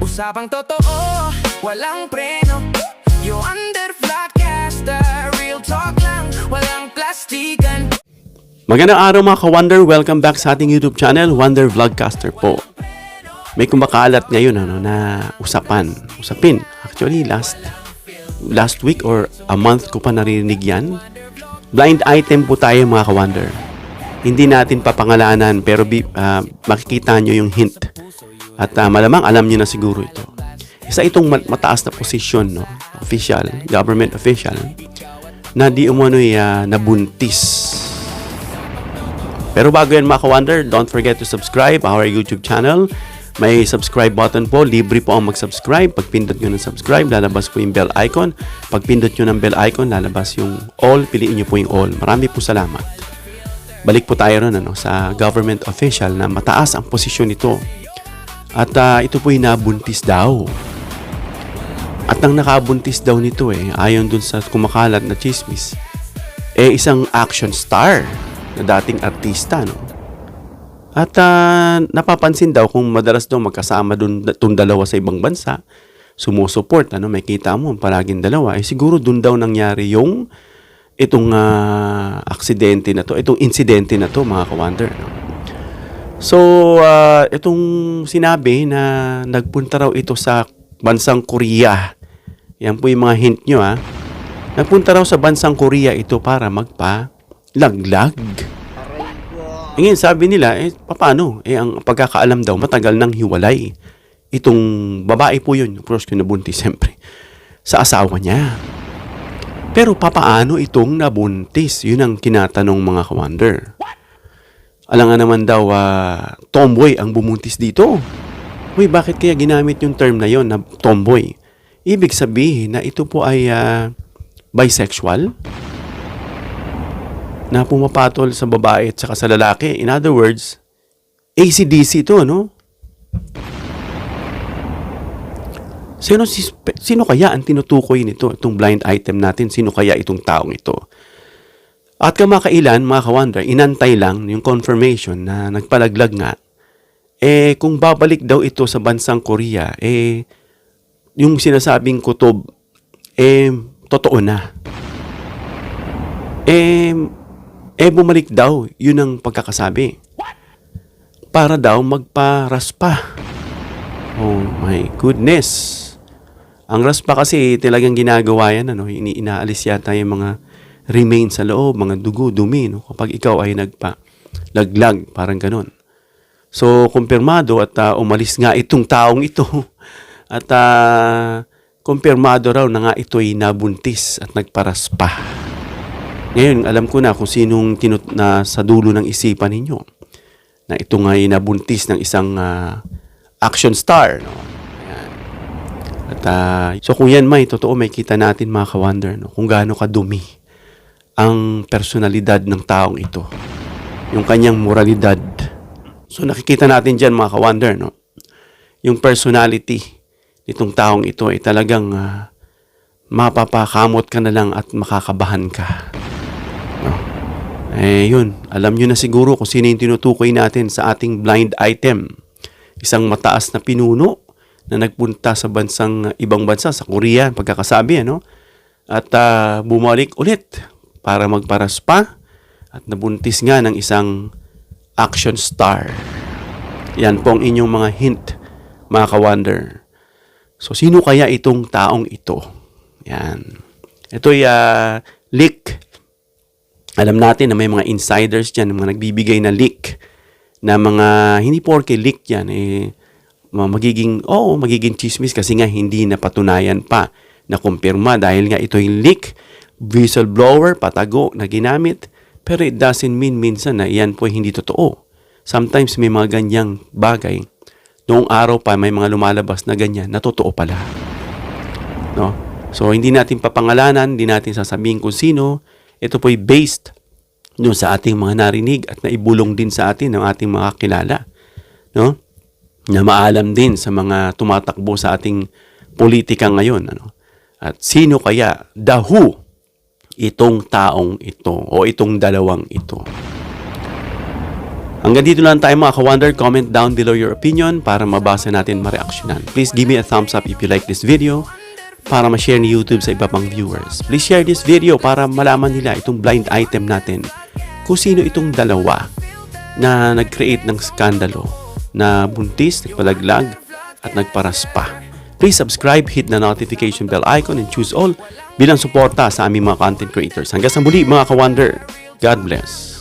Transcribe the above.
Usapang totoo, walang preno. You under vlogcaster, real talk lang, walang plastikan. Magandang araw mga ka-Wonder, welcome back sa ating YouTube channel, Wonder Vlogcaster po. May kumakalat ngayon na usapin. Actually, last week or a month ko pa naririnig yan. Blind item po tayo mga ka-Wonder. Hindi natin papangalanan pero makikita nyo yung hint. At malamang alam nyo na siguro ito. Isa itong mataas na posisyon, official, government official, na di umano'y nabuntis. Pero bago yan mga ka-Wonder, don't forget to subscribe our YouTube channel. May subscribe button po, libre po ang mag-subscribe. Pag pindot nyo ng subscribe, lalabas po yung bell icon. Pag pindot nyo ng bell icon, lalabas yung all, piliin nyo po yung all. Marami po salamat. Balik po tayo ron sa government official na mataas ang posisyon nito. At ito po yung nabuntis daw. At ang nakabuntis daw nito ayon dun sa kumakalat na chismis, isang action star na dating artista, At napapansin daw kung madalas daw magkasama dun dalawa sa ibang bansa, sumusuport, may kita mo, palaging dalawa, siguro dun daw nangyari yung itong aksidente na to, itong insidente na to, mga ka-Wonder, So, itong sinabi na nagpunta raw ito sa bansang Korea. Yan po yung mga hint nyo, Nagpunta raw sa bansang Korea ito para magpa-laglag. Ngayon, sabi nila, paano? Ang pagkakaalam daw, matagal nang hiwalay. Itong babae po yun, of course, kinabuntis, siyempre, sa asawa niya. Pero papaano itong nabuntis? Yun ang tinatanong mga ka-Wonder. Alam nga naman daw, tomboy ang bumuntis dito. Uy, bakit kaya ginamit yung term na yon na tomboy? Ibig sabihin na ito po ay bisexual? Na pumapatol sa babae at saka sa lalaki. In other words, AC/DC ito, Sino kaya ang tinutukoy nito? Itong blind item natin, sino kaya itong taong ito? At kamakailan, mga ka-Wonder, inantay lang yung confirmation na nagpalaglag nga. Kung babalik daw ito sa bansang Korea, yung sinasabing kutob, totoo na. Bumalik daw, yun ang pagkakasabi. Para daw magpa-raspa. Oh my goodness. Ang raspa kasi talagang ginagawa yan, inaalis yata yung mga remains sa loob, mga dugo, dumi, kapag ikaw ay nagpa-laglag, parang ganun. So, kumpirmado at umalis nga itong taong ito at kumpirmado raw na nga ito'y nabuntis at nagparaspa. Ngayon, alam ko na kung sinong na sa dulo ng isipan ninyo na ito nga ay nabuntis ng isang action star. Ayan. At so kung yan totoo, may kita natin mga ka-Wonder, kung gaano kadumi ang personalidad ng taong ito. Yung kanyang moralidad. So nakikita natin dyan mga ka-Wonder, yung personality nitong taong ito ay talagang mapapakamot ka na lang at makakabahan ka. Yun, alam nyo na siguro kung sino yung tinutukoy natin sa ating blind item. Isang mataas na pinuno na nagpunta sa ibang bansa, sa Korea, pagkakasabi, At bumalik ulit para magparaspa at nabuntis nga ng isang action star. Yan po ang inyong mga hint, mga ka-Wonder. So, sino kaya itong taong ito? Yan. Ito'y leak. Alam natin na may mga insiders dyan, mga nagbibigay na leak, na mga, hindi porke leak yan, magiging chismis kasi nga hindi napatunayan pa na kumpirma dahil nga ito'y leak, whistleblower, patago na ginamit, pero it doesn't mean minsan na yan po hindi totoo. Sometimes may mga ganyang bagay. Noong araw pa may mga lumalabas na ganyan na totoo pala. So hindi natin papangalanan, hindi natin sasabihin kung sino. Ito po'y based doon sa ating mga narinig at naibulong din sa atin ng ating mga kilala. Na maalam din sa mga tumatakbo sa ating politika ngayon. At sino kaya itong taong ito o itong dalawang ito? Hanggang dito lang tayo mga ka-wonder. Comment down below your opinion para mabasa natin, mareaksyonan. Please give me a thumbs up if you like this video para ma-share ni YouTube sa iba pang viewers. Please share this video para malaman nila itong blind item natin. Kung sino itong dalawa na nag-create ng skandalo, na buntis, nagpalaglag, at nagparaspa. Please subscribe, hit the notification bell icon, and choose all bilang suporta sa aming mga content creators. Hanggang sa muli mga ka-wonder. God bless.